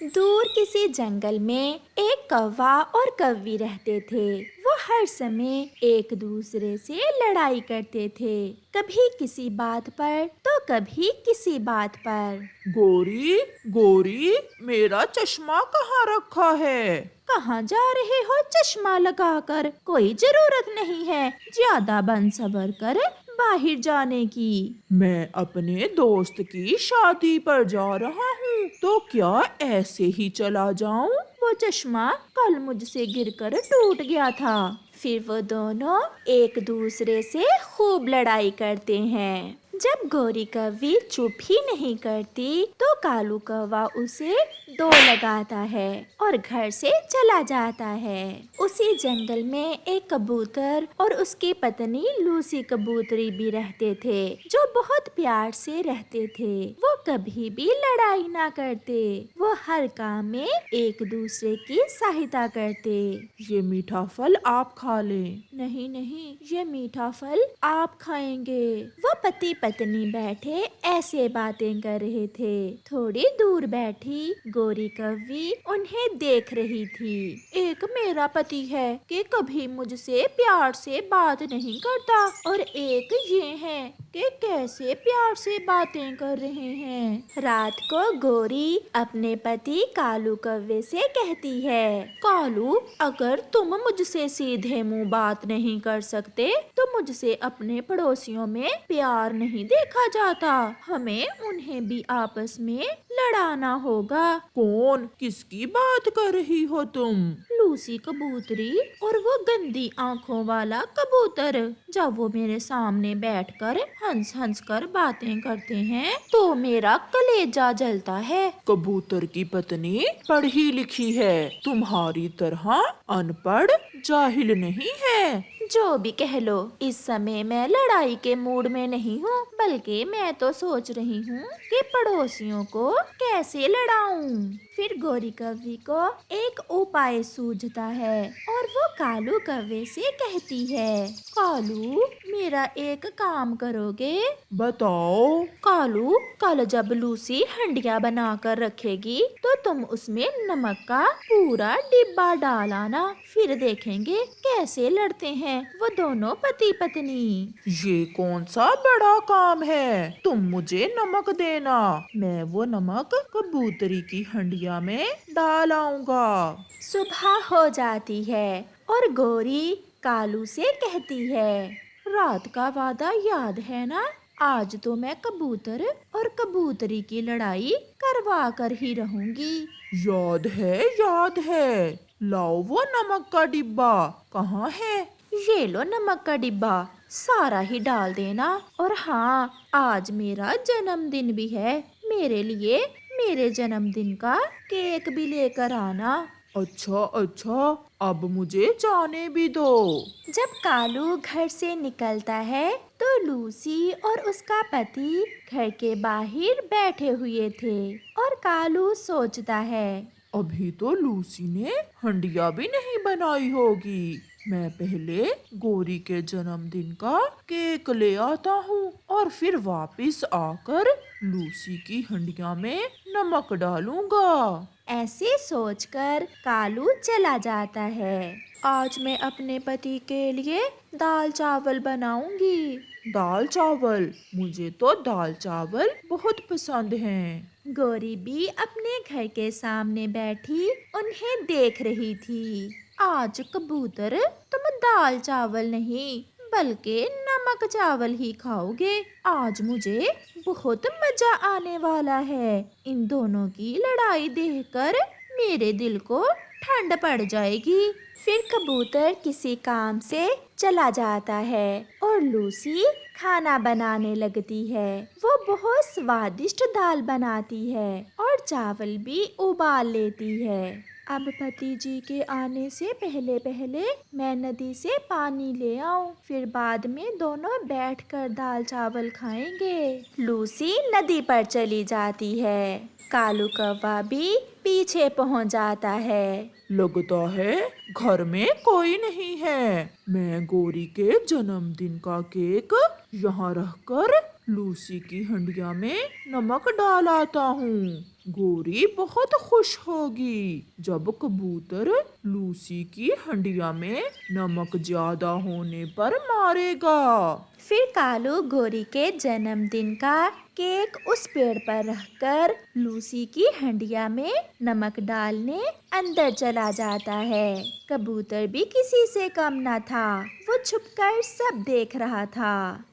दूर किसी जंगल में एक कौवा और कौवी रहते थे। वो हर समय एक दूसरे से लड़ाई करते थे, कभी किसी बात पर तो कभी किसी बात पर। गोरी गोरी, मेरा चश्मा कहाँ रखा है? कहाँ जा रहे हो चश्मा लगाकर? कोई जरूरत नहीं है ज्यादा बन सबर कर बाहर जाने की। मैं अपने दोस्त की शादी पर जा रहा हूँ, तो क्या ऐसे ही चला जाऊँ? वो चश्मा कल मुझसे गिरकर टूट गया था। फिर वो दोनों एक दूसरे से खूब लड़ाई करते हैं। जब गोरी कौवी चुप ही नहीं करती तो कालू कौवा उसे दो लगाता है और घर से चला जाता है। उसी जंगल में एक कबूतर और उसकी पत्नी लूसी कबूतरी भी रहते थे, जो बहुत प्यार से रहते थे। वो कभी भी लड़ाई ना करते, वो हर काम में एक दूसरे की सहायता करते। ये मीठा फल आप खा लें। नहीं नहीं, ये मीठा फल आप खाएंगे। वो पति पत्नी बैठे ऐसे बातें कर रहे थे। थोड़ी दूर बैठी गोरी कौवी उन्हें देख रही थी। एक मेरा पति है कि कभी मुझसे प्यार से बात नहीं करता, और एक ये है कि कैसे प्यार से बातें कर रहे हैं। रात को गोरी अपने पति कालू कौवे से कहती है, कालू, अगर तुम मुझसे सीधे मुंह बात नहीं कर सकते तो मुझसे अपने पड़ोसियों में प्यार नहीं देखा जाता। हमें उन्हें भी आपस में लड़ाना होगा। कौन? किसकी बात कर रही हो तुम? लूसी कबूतरी और वो गंदी आंखों वाला कबूतर। जब वो मेरे सामने बैठकर हंस हंस कर बातें करते हैं तो मेरा कलेजा जलता है। कबूतर की पत्नी पढ़ी लिखी है, तुम्हारी तरह अनपढ़ जाहिल नहीं है। जो भी कह लो, इस समय मैं लड़ाई के मूड में नहीं हूँ, बल्कि मैं तो सोच रही हूँ कि पड़ोसियों को कैसे लड़ाऊं। फिर गोरी कौवी को एक उपाय सूझता है और वो कालू कौवे से कहती है, कालू, मेरा एक काम करोगे? बताओ। कालू, कल जब लूसी हंडिया बनाकर रखेगी तो तुम उसमें नमक का पूरा डिब्बा डाल आना, फिर देखेंगे कैसे लड़ते हैं वो दोनों पति पत्नी। ये कौन सा बड़ा काम है? तुम मुझे नमक देना, मैं वो नमक कबूतरी की हंडिया में डाल आऊंगा। सुबह हो जाती है और गोरी कालू से कहती है, रात का वादा याद है ना? आज तो मैं कबूतर और कबूतरी की लड़ाई करवा कर ही रहूंगी। याद है, याद है। लाओ वो नमक का डिब्बा, कहाँ है? ये लो नमक का डिब्बा, सारा ही डाल देना। और हाँ, आज मेरा जन्मदिन भी है, मेरे लिए मेरे जन्मदिन का केक भी लेकर आना। अच्छा अच्छा, अब मुझे जाने भी दो। जब कालू घर से निकलता है तो लूसी और उसका पति घर के बाहर बैठे हुए थे और कालू सोचता है, अभी तो लूसी ने हंडिया भी नहीं बनाई होगी। मैं पहले गोरी के जन्मदिन का केक ले आता हूँ और फिर वापस आकर लूसी की हंडिया में नमक डालूंगा। ऐसे सोचकर कालू चला जाता है। आज मैं अपने पति के लिए दाल चावल बनाऊंगी। दाल चावल? मुझे तो दाल चावल बहुत पसंद हैं। गोरी भी अपने घर के सामने बैठी उन्हें देख रही थी। आज कबूतर, तुम दाल चावल नहीं बल्कि नमक चावल ही खाओगे। आज मुझे बहुत मजा आने वाला है। इन दोनों की लड़ाई देखकर मेरे दिल को ठंड पड़ जाएगी। फिर कबूतर किसी काम से चला जाता है और लूसी खाना बनाने लगती है। वो बहुत स्वादिष्ट दाल बनाती है और चावल भी उबाल लेती है। अब पति जी के आने से पहले पहले मैं नदी से पानी ले आऊं, फिर बाद में दोनों बैठकर दाल चावल खाएंगे। लूसी नदी पर चली जाती है। कालू कौवा भी पीछे पहुंच जाता है। लगता है घर में कोई नहीं है। मैं गोरी के जन्मदिन का केक यहाँ रखकर लूसी की हंडिया में नमक डाल आता हूँ। गोरी बहुत खुश होगी जब कबूतर लूसी की हंडिया में नमक ज्यादा होने पर मारेगा। फिर कालू गोरी के जन्मदिन का केक उस पेड़ पर रखकर लूसी की हंडिया में नमक डालने अंदर चला जाता है। कबूतर भी किसी से कम न था, वो छुपकर सब देख रहा था।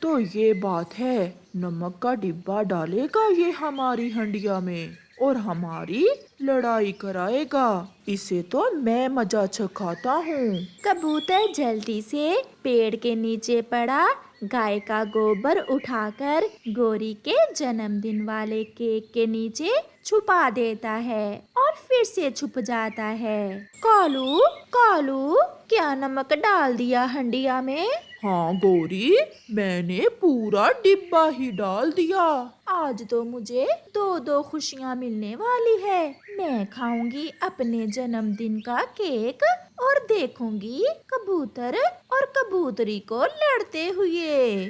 तो ये बात है, नमक का डिब्बा डालेगा ये हमारी हंडिया में और हमारी लड़ाई कराएगा। इसे तो मैं मजा चखाता हूँ। कबूतर जल्दी से पेड़ के नीचे पड़ा, गाय का गोबर उठाकर गोरी के जन्मदिन वाले केक के नीचे छुपा देता है और फिर से छुप जाता है। कालू, कालू, क्या नमक डाल दिया हंडिया में? हाँ गोरी, मैंने पूरा डिब्बा ही डाल दिया। आज तो मुझे दो दो खुशियाँ मिलने वाली है। मैं खाऊंगी अपने जन्मदिन का केक और देखूंगी कबूतर और कबूतरी को लड़ते हुए।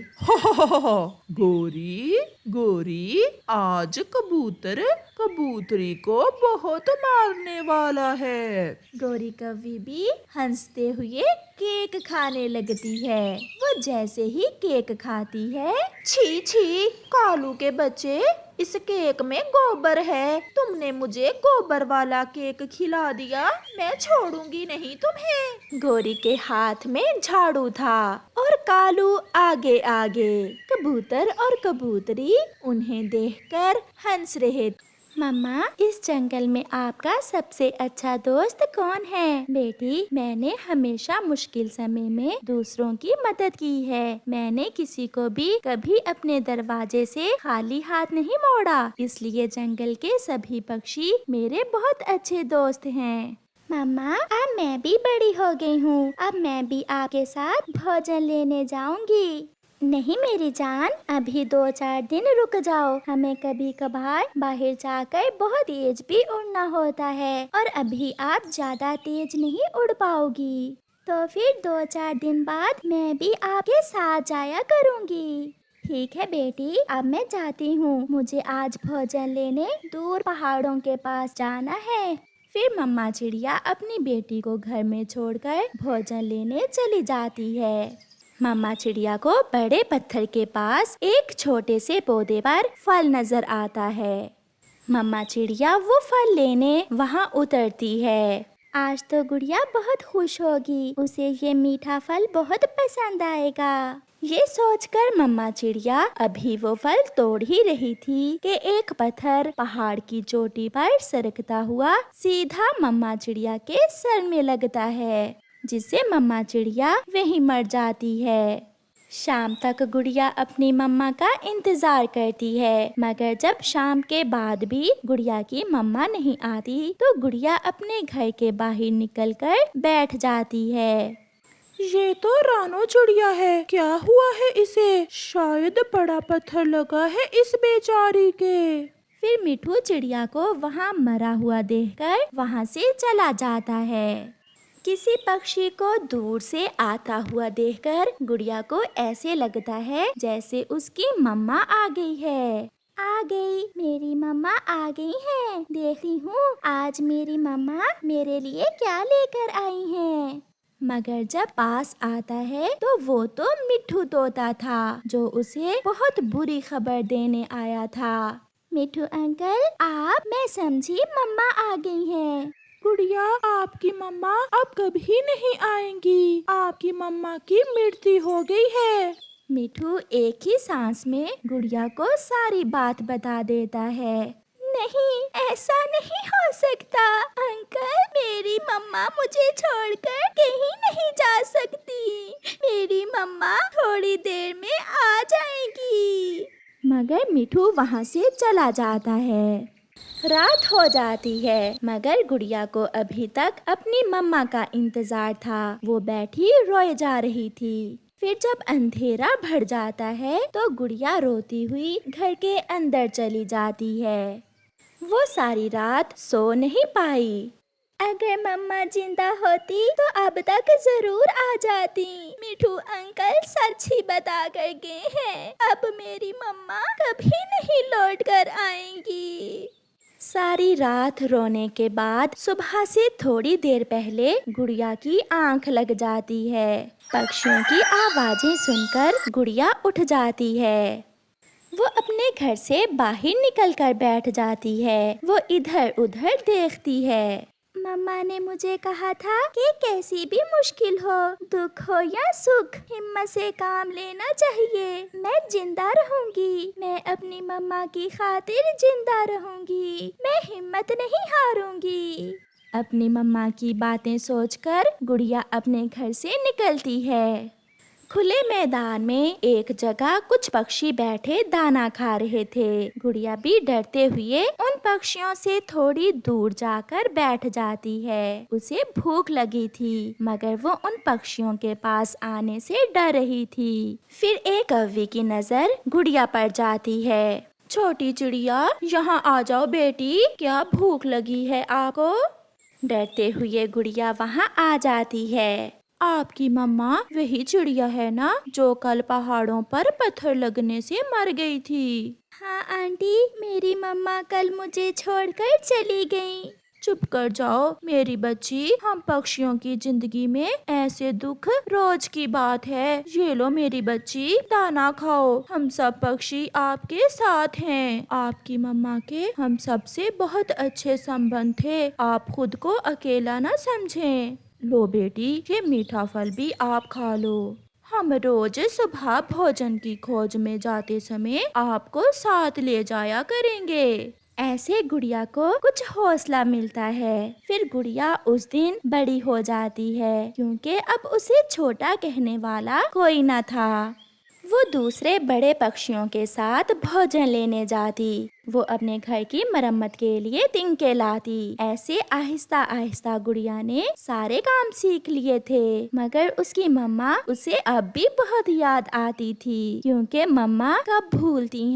गोरी, गोरी, आज कबूतर कबूतरी को बहुत मारने वाला है। गोरी कभी भी हंसते हुए केक खाने लगती है। वो जैसे ही केक खाती है, छी छी, कालू के बच्चे, इस केक में गोबर है। तुमने मुझे गोबर वाला केक खिला दिया, मैं छोड़ूंगी नहीं तुम्हें। गोरी के हाथ में झाड़ू था और कालू आगे आगे। कबूतर और कबूतरी उन्हें देखकर हंस रहे। मम्मा, इस जंगल में आपका सबसे अच्छा दोस्त कौन है? बेटी, मैंने हमेशा मुश्किल समय में दूसरों की मदद की है। मैंने किसी को भी कभी अपने दरवाजे से खाली हाथ नहीं मोड़ा। इसलिए जंगल के सभी पक्षी मेरे बहुत अच्छे दोस्त हैं। मम्मा, अब मैं भी बड़ी हो गई हूँ। अब मैं भी आपके साथ भोजन लेने जाऊंगी। नहीं मेरी जान, अभी 2-4 दिन रुक जाओ। हमें कभी कभार बाहर जाकर बहुत तेज भी उड़ना होता है और अभी आप ज्यादा तेज नहीं उड़ पाओगी। तो फिर 2-4 दिन बाद मैं भी आपके साथ जाया करूँगी। ठीक है बेटी, अब मैं जाती हूँ। मुझे आज भोजन लेने दूर पहाड़ों के पास जाना है। फिर मम्मा चिड़िया अपनी बेटी को घर में छोड़कर भोजन लेने चली जाती है। मम्मा चिड़िया को बड़े पत्थर के पास एक छोटे से पौधे पर फल नजर आता है। मम्मा चिड़िया वो फल लेने वहाँ उतरती है। आज तो गुड़िया बहुत खुश होगी, उसे ये मीठा फल बहुत पसंद आएगा। ये सोचकर मम्मा चिड़िया अभी वो फल तोड़ ही रही थी कि एक पत्थर पहाड़ की चोटी पर सरकता हुआ सीधा मम्मा चिड़िया के सर में लगता है, जिससे मम्मा चिड़िया वहीं मर जाती है। शाम तक गुड़िया अपनी मम्मा का इंतजार करती है, मगर जब शाम के बाद भी गुड़िया की मम्मा नहीं आती तो गुड़िया अपने घर के बाहर निकलकर बैठ जाती है। ये तो रानो चिड़िया है, क्या हुआ है इसे? शायद बड़ा पत्थर लगा है इस बेचारी के। फिर मिठू चिड़िया को वहाँ मरा हुआ देखकर वहाँ से चला जाता है। किसी पक्षी को दूर से आता हुआ देखकर गुड़िया को ऐसे लगता है जैसे उसकी मम्मा आ गई है। आ गई, मेरी मम्मा आ गई है। देखती हूँ आज मेरी मम्मा मेरे लिए क्या लेकर आई हैं। मगर जब पास आता है तो वो तो मिठू तोता था, जो उसे बहुत बुरी खबर देने आया था। मिठू अंकल, आप, मैं समझी मम्मा आ गई हैं। गुड़िया, आपकी मम्मा अब कभी नहीं आएंगी। आपकी मम्मा की मृत्यु हो गई है। मिठू एक ही सांस में गुड़िया को सारी बात बता देता है। नहीं, ऐसा नहीं हो सकता अंकल, मेरी मम्मा मुझे छोड़कर कहीं नहीं जा सकती। मेरी मम्मा थोड़ी देर में आ जाएगी। मगर मिठू वहाँ से चला जाता है। रात हो जाती है, मगर गुड़िया को अभी तक अपनी मम्मा का इंतजार था। वो बैठी रोए जा रही थी। फिर जब अंधेरा बढ़ जाता है तो गुड़िया रोती हुई घर के अंदर चली जाती है। वो सारी रात सो नहीं पाई। अगर मम्मा जिंदा होती तो अब तक जरूर आ जाती। मिठू अंकल सच ही बता कर गए हैं, अब मेरी मम्मा कभी नहीं लौट कर आएंगी। सारी रात रोने के बाद सुबह से थोड़ी देर पहले गुड़िया की आंख लग जाती है। पक्षियों की आवाजें सुनकर गुड़िया उठ जाती है। वो अपने घर से बाहर निकलकर बैठ जाती है। वो इधर उधर देखती है। मम्मा ने मुझे कहा था कि कैसी भी मुश्किल हो, दुख हो या सुख, हिम्मत से काम लेना चाहिए। मैं जिंदा रहूंगी, मैं अपनी मम्मा की खातिर जिंदा रहूंगी, मैं हिम्मत नहीं हारूंगी। अपनी मम्मा की बातें सोचकर गुड़िया अपने घर से निकलती है। खुले मैदान में एक जगह कुछ पक्षी बैठे दाना खा रहे थे। गुड़िया भी डरते हुए उन पक्षियों से थोड़ी दूर जाकर बैठ जाती है। उसे भूख लगी थी मगर वो उन पक्षियों के पास आने से डर रही थी। फिर एक कौवे की नजर गुड़िया पर जाती है। छोटी चिड़िया, यहाँ आ जाओ बेटी, क्या भूख लगी है आपको? डरते हुए गुड़िया वहाँ आ जाती है। आपकी मम्मा वही चिड़िया है ना जो कल पहाड़ों पर पत्थर लगने से मर गई थी? हाँ आंटी, मेरी मम्मा कल मुझे छोड़कर चली गई। चुप कर जाओ मेरी बच्ची, हम पक्षियों की जिंदगी में ऐसे दुख रोज की बात है। ये लो मेरी बच्ची, दाना खाओ, हम सब पक्षी आपके साथ हैं। आपकी मम्मा के हम सबसे बहुत अच्छे संबंध थे, आप खुद को अकेला न समझें। लो बेटी, ये मीठा फल भी आप खा लो। हम रोज सुबह भोजन की खोज में जाते समय आपको साथ ले जाया करेंगे। ऐसे गुड़िया को कुछ हौसला मिलता है। फिर गुड़िया उस दिन बड़ी हो जाती है क्योंकि अब उसे छोटा कहने वाला कोई न था। वो दूसरे बड़े पक्षियों के साथ भोजन लेने जाती। वो अपने घर की मरम्मत के लिए तिनके लाती। ऐसे आहिस्ता आहिस्ता गुड़िया ने सारे काम सीख लिए थे मगर उसकी मम्मा उसे अब भी बहुत याद आती थी क्योंकि मम्मा कब भूलती हैं।